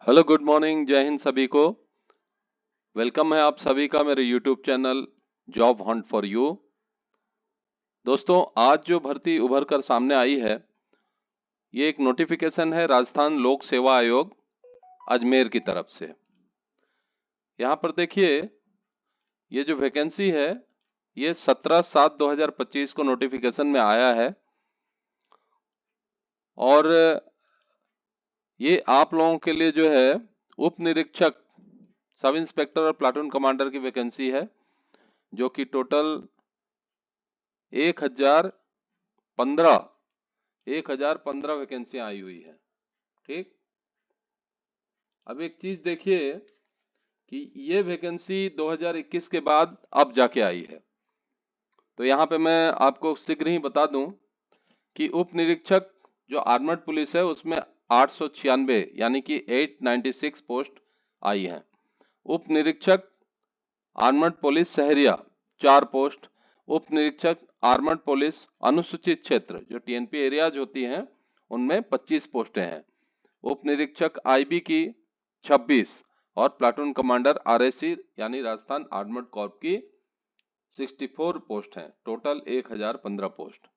Hello, good morning, जय हिंद सभी को। वेलकम है आप सभी का मेरे YouTube channel job Hunt for you. दोस्तों, आज जो भर्ती उभर कर सामने आई है, ये एक नोटिफिकेशन है राजस्थान लोक सेवा आयोग अजमेर की तरफ से। यहाँ पर देखिए, ये जो वैकेंसी है, ये 17/7/2025 को नोटिफिकेशन में आया है और ये आप लोगों के लिए जो है उप निरीक्षक, सब इंस्पेक्टर और प्लाटून कमांडर की वैकेंसी है, जो कि टोटल 1015 वैकेंसियां आई हुई है। ठीक। अब एक चीज देखिए कि ये वैकेंसी 2021 के बाद अब जाके आई है। तो यहाँ पे मैं आपको शीघ्र ही बता दूं कि उप निरीक्षक जो आर्मर्ड पुलिस है उसमें 896 यानी कि 896 पोस्ट आई हैं। उप निरीक्षक आर्मर्ड पुलिस शहरिया 4 पोस्ट। उप निरीक्षक आर्मर्ड पुलिस अनुसूचित क्षेत्र जो टीएनपी एरियाज होती हैं उनमें 25 पोस्टें हैं। उप निरीक्षक आईबी की 26 और प्लाटून कमांडर आरएसी यानी राजस्थान आर्मर्ड कॉर्प की 64 पोस्ट हैं। Total 1015 post.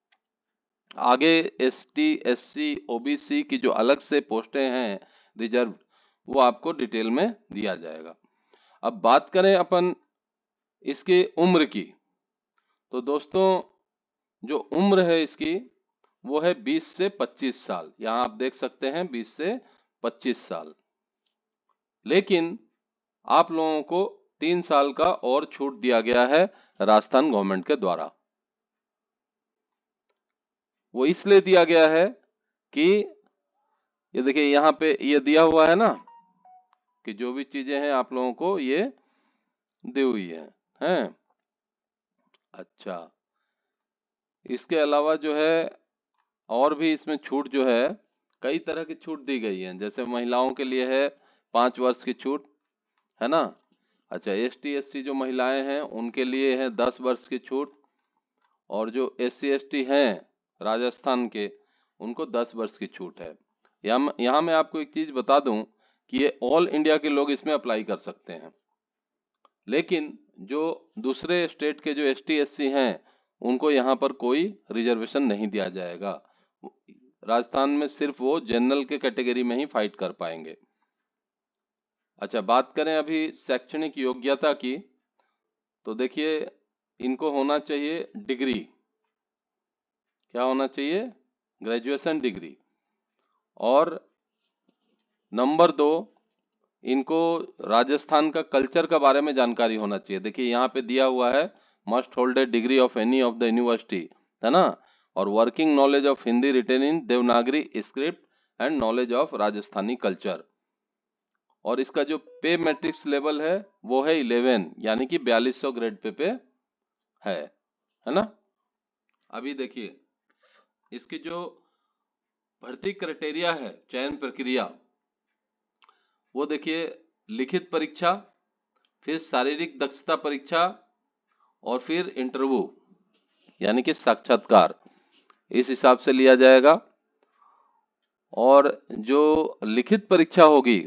आगे एसटी, एससी, ओबीसी की जो अलग से पोस्टें हैं रिजर्व, वो आपको डिटेल में दिया जाएगा। अब बात करें अपन इसके उम्र की, तो दोस्तों जो उम्र है इसकी वो है 20 से 25 साल। यहाँ आप देख सकते हैं 20 से 25 साल। लेकिन आप लोगों को 3 साल का और छूट दिया गया है राजस्थान गवर्नमेंट के द्वारा। वो इसलिए दिया गया है कि ये देखिए यहाँ पे ये दिया हुआ है ना कि जो भी चीजें हैं आप लोगों को ये दी हुई हैं। अच्छा, इसके अलावा जो है और भी इसमें छूट जो है, कई तरह की छूट दी गई है। जैसे महिलाओं के लिए है 5 वर्ष की छूट, है ना। अच्छा, एसटी एससी जो महिलाएं हैं उनके लिए है 10 वर्ष की छूट, और जो एससी एसटी हैं राजस्थान के उनको 10 वर्ष की छूट है। यहाँ मैं आपको एक चीज बता दूं कि ये ऑल इंडिया के लोग इसमें अप्लाई कर सकते हैं, लेकिन जो दूसरे स्टेट के जो एसटी एससी हैं उनको यहाँ पर कोई रिजर्वेशन नहीं दिया जाएगा। राजस्थान में सिर्फ वो जनरल के कैटेगरी में ही फाइट कर पाएंगे। अच्छा, बात करें अभी शैक्षणिक योग्यता की, तो देखिए इनको होना चाहिए डिग्री। क्या होना चाहिए? Graduation degree. और नंबर 2, इनको राजस्थान का कल्चर के बारे में जानकारी होना चाहिए। देखिए यहाँ पे दिया हुआ है must hold a degree of any of the university, है ना, और working knowledge of Hindi written in Devanagari script and knowledge of Rajasthani culture. और इसका जो पे मैट्रिक्स लेवल है वो है 11 यानी कि 4200 ग्रेड पे है ना। अभी देखिए इसकी जो भर्ती क्राइटेरिया है, चयन प्रक्रिया, वो देखिए लिखित परीक्षा, फिर शारीरिक दक्षता परीक्षा और फिर इंटरव्यू यानी कि साक्षात्कार, इस हिसाब से लिया जाएगा। और जो लिखित परीक्षा होगी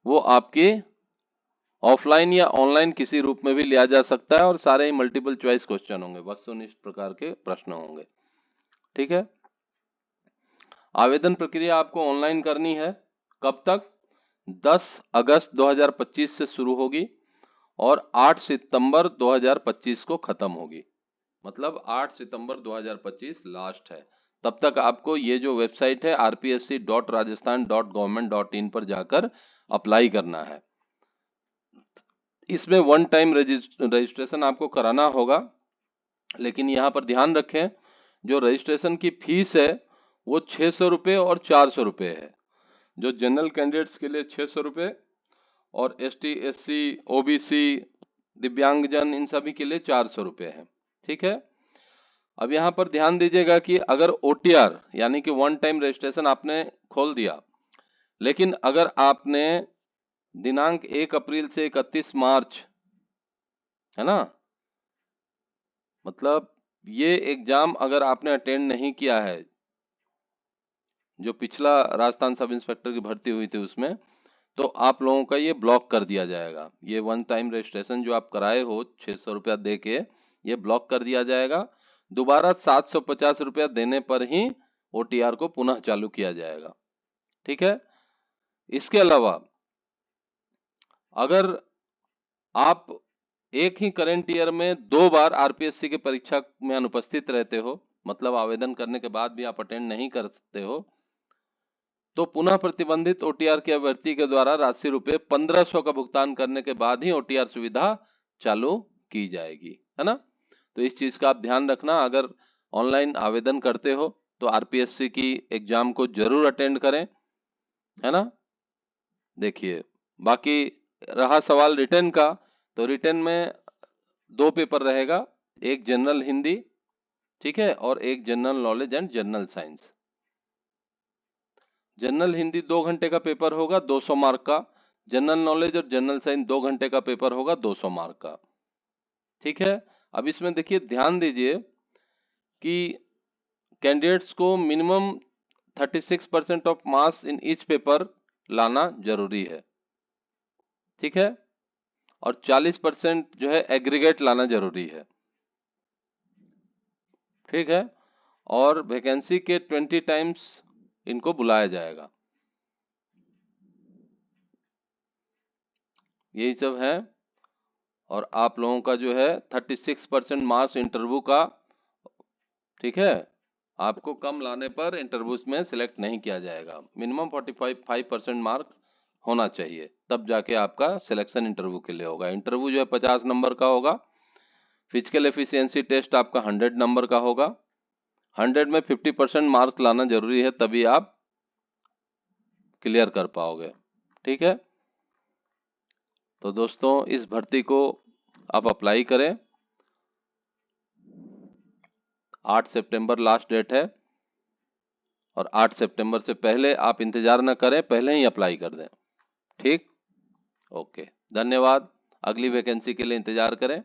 वो आपकी ऑफलाइन या ऑनलाइन किसी रूप में भी लिया जा सकता है, और सारे ही मल्टीपल चॉइस क्वेश्चन होंगे, वस्तुनिष्ठ प्रकार के प्रश्न होंगे। ठीक है। आवेदन प्रक्रिया आपको ऑनलाइन करनी है। कब तक? 10 अगस्त 2025 से शुरू होगी और 8 सितंबर 2025 को खत्म होगी। मतलब 8 सितंबर 2025 लास्ट है। तब तक आपको ये जो वेबसाइट है rpsc.rajasthan.government.in पर जाकर अप्लाई करना है। इसमें वन टाइम रजिस्ट्रेशन आपको कराना होगा, लेकिन यहाँ पर ध्यान रखें जो रजिस्ट्रेशन की फीस है वो 600 रुपये और 400 रुपये है। जो जनरल कैंडिडेट्स के लिए 600 रुपये और एसटी, एससी, ओबीसी, दिव्यांगजन, इन सभी के लिए 400 रुपये है। ठीक है। अब यहाँ पर ध्यान दीजिएगा कि अगर ओटीआर यानी कि वन टाइम रजिस्ट्रेशन आपने खोल दिया, लेकिन अगर आपने दिनांक 1 अप्रैल से 31 मार्च, है ना, मतलब ये एग्जाम अगर आपने अटेंड नहीं किया है, जो पिछला राजस्थान सब इंस्पेक्टर की भर्ती हुई थी उसमें, तो आप लोगों का ये ब्लॉक कर दिया जाएगा। ये वन टाइम रजिस्ट्रेशन जो आप कराए हो 600 रुपया दे के, ये ब्लॉक कर दिया जाएगा। दोबारा 750 रुपया देने पर ही OTR को पुनः चालू किया जाएगा। ठीक है। इसके अलावा अगर आप एक ही करंट ईयर में 2 बार RPSC की परीक्षा में अनुपस्थित रहते हो, मतलब आवेदन करने के बाद भी आप अटेंड नहीं कर सकते हो, तो पुनः प्रतिबंधित OTR के अभ्यर्थी के द्वारा राशि रुपए 1500 का भुगतान करने के बाद ही OTR सुविधा चालू की जाएगी, है ना। तो इस चीज का आप ध्यान रखना। अगर ऑनलाइन आवेदन करते हो तो RPSC की एग्जाम को जरूर अटेंड करें, है ना। देखिए, बाकी रहा सवाल रिटर्न का, तो रिटर्न में 2 पेपर रहेगा, एक जनरल हिंदी, ठीक है, और एक general knowledge and general science. General Hindi 2 घंटे का पेपर होगा 200 मार्क का, जनरल नॉलेज और जनरल साइंस 2 घंटे का पेपर होगा 200 मार्क का। ठीक है। अब इसमें देखिए, ध्यान दीजिए कि कैंडिडेट्स को minimum 36% of marks in each paper लाना जरूरी है। ठीक है। और 40% जो है एग्रीगेट लाना जरूरी है। ठीक है। और वैकेंसी के 20 टाइम्स इनको बुलाया जाएगा। यही सब है। और आप लोगों का जो है 36% मार्क्स इंटरव्यू का, ठीक है, आपको कम लाने पर इंटरव्यूज में सिलेक्ट नहीं किया जाएगा। मिनिमम 45% मार्क होना चाहिए, तब जाके आपका सिलेक्शन इंटरव्यू के लिए होगा। इंटरव्यू जो है 50 नंबर का होगा। फिजिकल एफिशिएंसी टेस्ट आपका 100 नंबर का होगा। 100 में 50% मार्क्स लाना जरूरी है, तभी आप क्लियर कर पाओगे। ठीक है। तो दोस्तों, इस भर्ती को आप अप्लाई करें। 8 सितंबर लास्ट डेट है, और 8 सितंबर से पहले आप इंतजार न करें, पहले ही अप्लाई कर दें। ठीक। ओके, धन्यवाद। अगली वैकेंसी के लिए इंतजार करें।